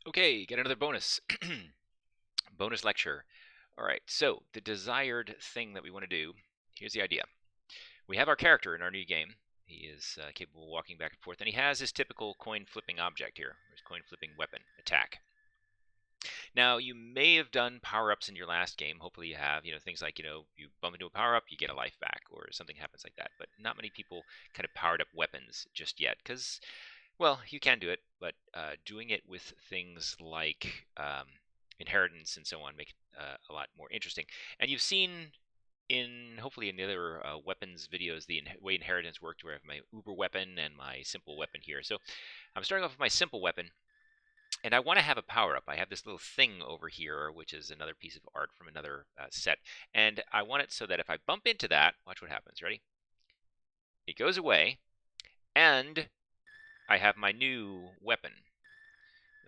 Okay, get another bonus. Bonus lecture. All right, so the desired thing that we want to do, here's the idea. We have our character in our new game. He is capable of walking back and forth, and he has his typical coin flipping object here, his coin flipping weapon, attack. Now, you may have done power-ups in your last game. Hopefully you have, things like, you bump into a power-up, you get a life back, or something happens like that. But not many people kind of powered up weapons just yet, because well, you can do it, but doing it with things like inheritance and so on make it a lot more interesting. And you've seen hopefully in the other weapons videos, the way inheritance worked, where I have my uber weapon and my simple weapon here. So I'm starting off with my simple weapon, and I want to have a power-up. I have this little thing over here, which is another piece of art from another set, and I want it so that if I bump into that, watch what happens. Ready? It goes away, and I have my new weapon.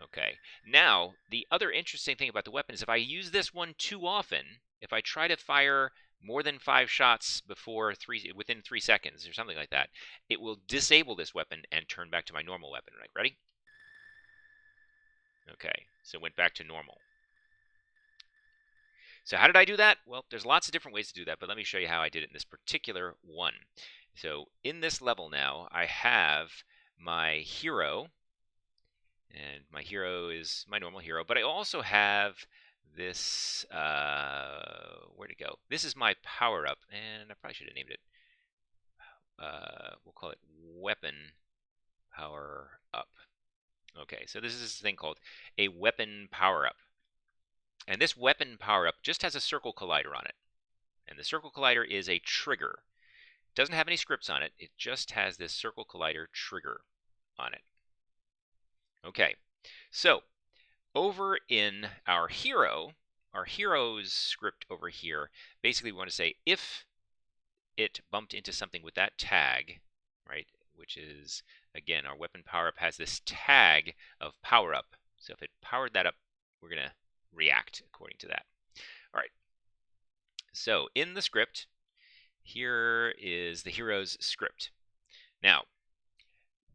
Okay, now the other interesting thing about the weapon is if I use this one too often, if I try to fire more than 5 shots within 3 seconds or something like that, it will disable this weapon and turn back to my normal weapon. Right, ready? Okay, so it went back to normal. So how did I do that? Well, there's lots of different ways to do that, but let me show you how I did it in this particular one. So in this level now, I have my hero, and my hero is my normal hero, but I also have this, where'd it go? This is my power-up, and I probably should have named it, we'll call it Weapon Power-Up. Okay, so this is this thing called a Weapon Power-Up. And this Weapon Power-Up just has a Circle Collider on it. And the Circle Collider is a trigger. It doesn't have any scripts on it, it just has this Circle Collider trigger on it. Okay, so over in our hero's script over here, basically we want to say if it bumped into something with that tag, right, which is, again, our weapon power-up has this tag of power-up. So if it powered that up, we're going to react according to that. All right, so in the script, here is the hero's script. Now,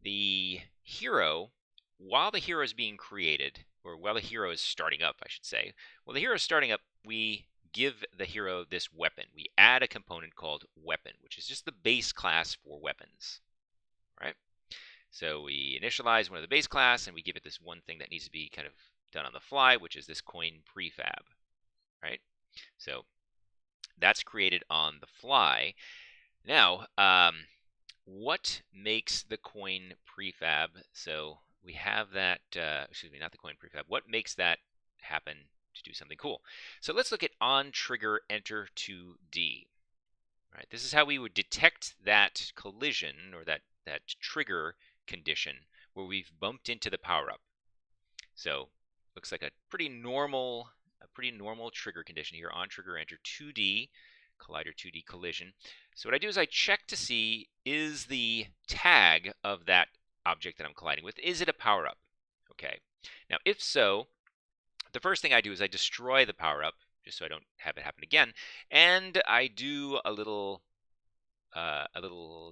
the hero, while the hero is being created, or while the hero is starting up, I should say, while the hero is starting up, we give the hero this weapon. We add a component called weapon, which is just the base class for weapons, right? So we initialize one of the base class, and we give it this one thing that needs to be kind of done on the fly, which is this coin prefab, right? So that's created on the fly. Now, what makes the coin prefab? So we have that, excuse me, not the coin prefab. What makes that happen to do something cool? So let's look at on trigger enter 2D. Right, this is how we would detect that collision or that trigger condition where we've bumped into the power up. So looks like a pretty normal trigger condition here. On trigger enter 2D. Collider 2D collision. So what I do is I check to see, is the tag of that object that I'm colliding with, is it a power-up? Okay. Now, if so, the first thing I do is I destroy the power-up, just so I don't have it happen again, and I do a little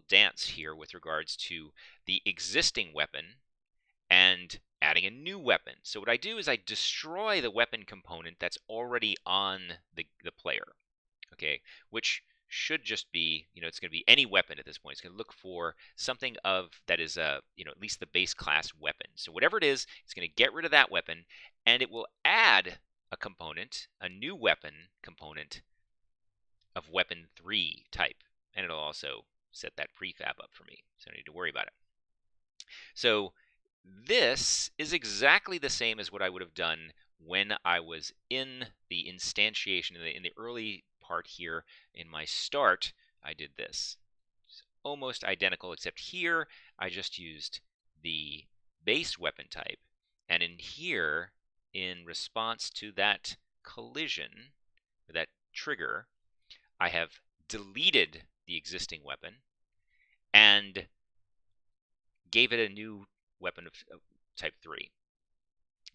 dance here with regards to the existing weapon and adding a new weapon. So what I do is I destroy the weapon component that's already on the player. Okay, which should just be, it's going to be any weapon at this point. It's going to look for something that is at least the base class weapon. So whatever it is, it's going to get rid of that weapon, and it will add a component, a new weapon component of weapon 3 type, and it'll also set that prefab up for me, so I don't need to worry about it. So this is exactly the same as what I would have done when I was in the instantiation, in the early part here in my start. I did this. It's almost identical, except here I just used the base weapon type, and in here, in response to that collision, that trigger, I have deleted the existing weapon and gave it a new weapon of type 3.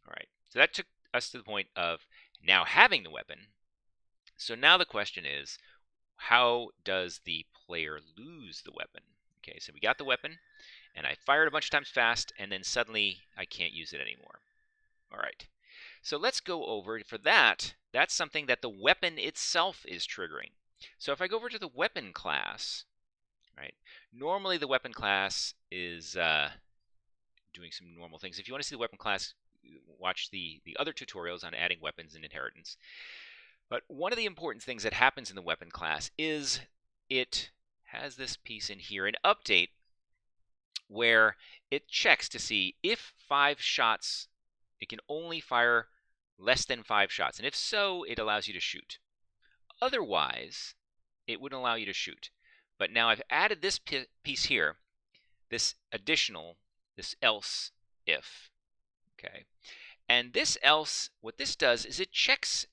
All right, so that took us to the point of now having the weapon. So now the question is, how does the player lose the weapon? Okay, so we got the weapon, and I fired a bunch of times fast, and then suddenly I can't use it anymore. All right. So let's go over for that. That's something that the weapon itself is triggering. So if I go over to the weapon class, right? Normally the weapon class is doing some normal things. If you want to see the weapon class, watch the other tutorials on adding weapons and inheritance. But one of the important things that happens in the weapon class is it has this piece in here, an update, where it checks to see if 5 shots, it can only fire less than 5 shots. And if so, it allows you to shoot. Otherwise, it wouldn't allow you to shoot. But now I've added this piece here, this additional, this else if. Okay. And this else, what this does is it checks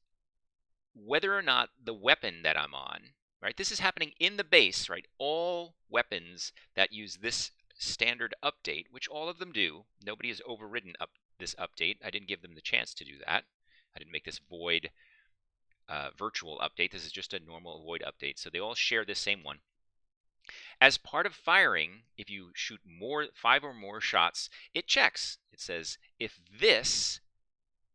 whether or not the weapon that I'm on, right? This is happening in the base, right? All weapons that use this standard update, which all of them do. Nobody has overridden this update. I didn't give them the chance to do that. I didn't make this void virtual update. This is just a normal void update. So they all share this same one. As part of firing, if you shoot 5 or more shots, it checks. It says if this,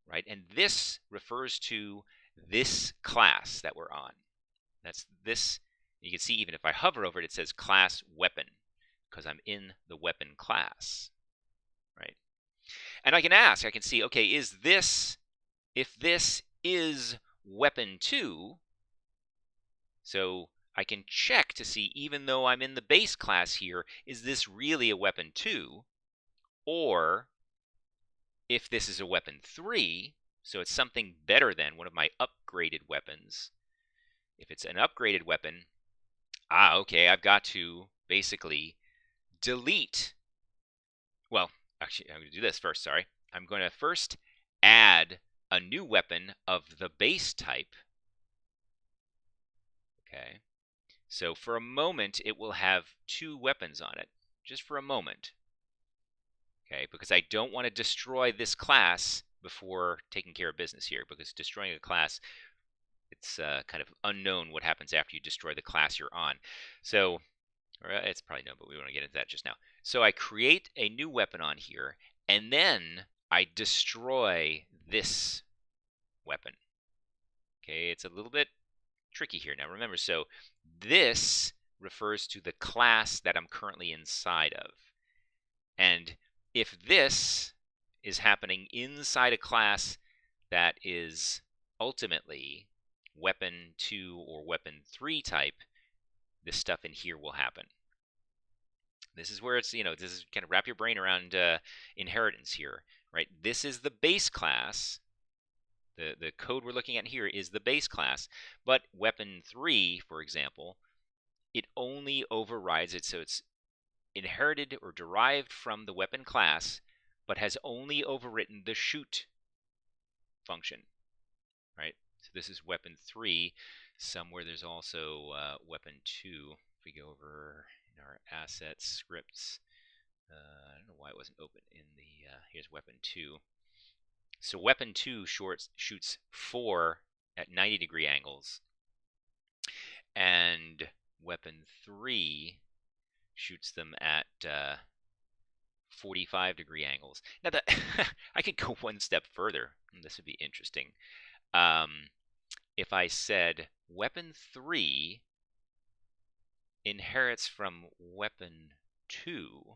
right, and this refers to this class that we're on. That's this. You can see even if I hover over it, it says class weapon because I'm in the weapon class, right? And I can ask, I can see, okay, is this, if this is weapon 2, so I can check to see, even though I'm in the base class here, is this really a weapon 2? Or if this is a weapon 3, so it's something better than one of my upgraded weapons. If it's an upgraded weapon, okay, I've got to basically delete. Well, actually, I'm going to do this first, sorry. I'm going to first add a new weapon of the base type. Okay. So for a moment, it will have 2 weapons on it, just for a moment. Okay, because I don't want to destroy this class before taking care of business here, because destroying a class, it's kind of unknown what happens after you destroy the class you're on. So, or it's probably known, but we won't get into that just now. So I create a new weapon on here, and then I destroy this weapon. Okay, it's a little bit tricky here. Now remember, so this refers to the class that I'm currently inside of. And if this is happening inside a class that is ultimately weapon 2 or weapon 3 type, this stuff in here will happen. This is where it's, this is kind of wrap your brain around inheritance here, right? This is the base class. The code we're looking at here is the base class, but weapon 3, for example, it only overrides it, so it's inherited or derived from the weapon class, but has only overwritten the shoot function, right? So this is weapon 3. Somewhere there's also weapon 2. If we go over in our assets scripts, I don't know why it wasn't open in the, here's weapon 2. So weapon 2 shoots 4 at 90-degree angles, and weapon 3 shoots them at 45-degree angles. Now that I could go one step further, and this would be interesting. If I said weapon 3 inherits from weapon 2,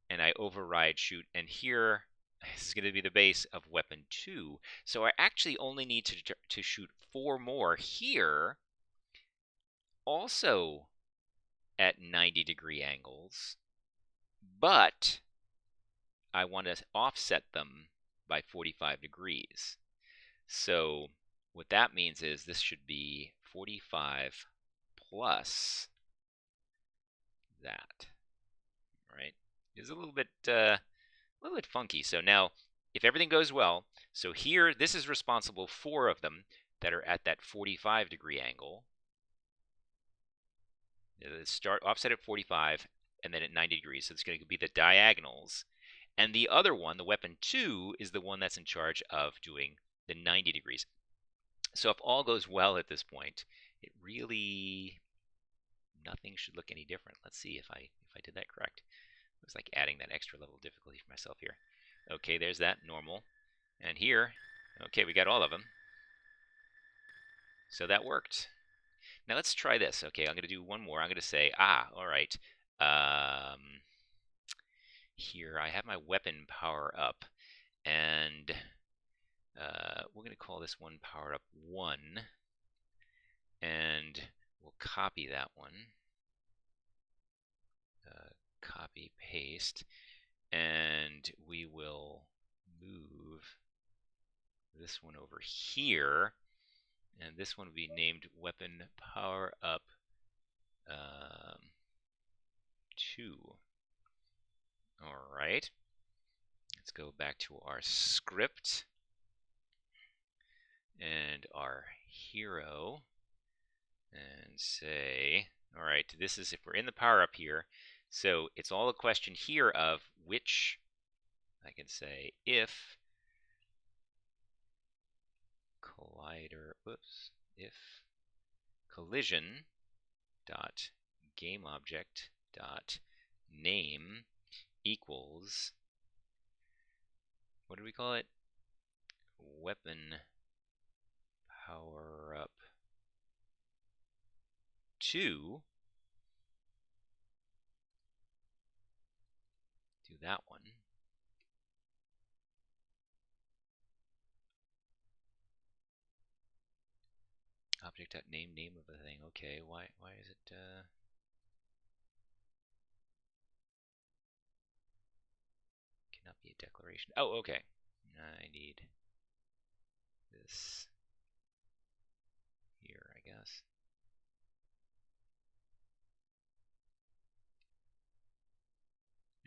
and I override shoot, and here this is going to be the base of weapon 2, so I actually only need to shoot 4 more here, also at 90-degree angles, but I want to offset them by 45 degrees. So what that means is this should be 45 plus that, right? It's a little bit funky. So now, if everything goes well, so here this is responsible 4 of them that are at that 45-degree angle. Start offset at 45 and then at 90 degrees. So it's going to be the diagonals. And the other one, the weapon 2, is the one that's in charge of doing the 90 degrees. So if all goes well at this point, it really, nothing should look any different. Let's see if I did that correct. It was like adding that extra level of difficulty for myself here. Okay, there's that normal. And here, okay, we got all of them. So that worked. Now let's try this. Okay, I'm going to do one more. I'm going to say, all right. Here I have my weapon power up, and we're going to call this one power up 1, and we'll copy that one. Copy, paste, and we will move this one over here, and this one will be named weapon power up 2. All right, let's go back to our script and our hero and say, all right, this is if we're in the power up here. So it's all a question here of which, I can say if collider, if collision dot game object dot name equals, what do we call it? Weapon power up 2. Do that one. Object.name, name of a thing. Okay, why is it cannot be a declaration. Oh, okay. I need this here, I guess.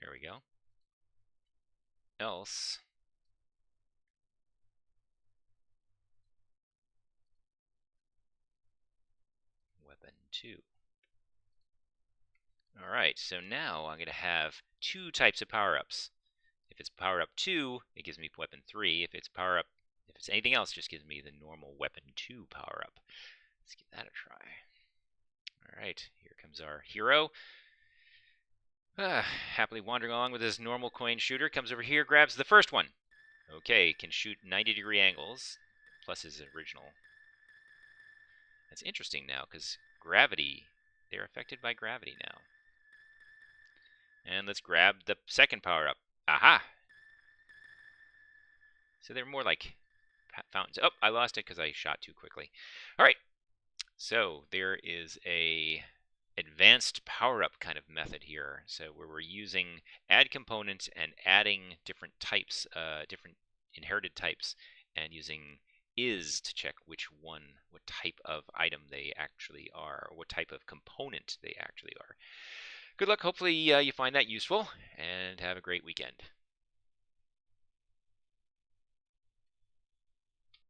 There we go. Else weapon 2. All right, so now I'm going to have 2 types of power-ups. If it's power-up 2, it gives me weapon 3. If it's power-up, if it's anything else, just gives me the normal weapon 2 power-up. Let's give that a try. All right, here comes our hero. Happily wandering along with his normal coin shooter, comes over here, grabs the first one. Okay, can shoot 90-degree angles, plus his original. That's interesting now, because gravity, they're affected by gravity now. And let's grab the second power-up. Aha! So they're more like fountains. Oh, I lost it because I shot too quickly. All right, so there is a advanced power-up kind of method here. So where we're using add components and adding different types, different inherited types, and using is to check which one, what type of item they actually are, or what type of component they actually are. Good luck. Hopefully you find that useful, and have a great weekend.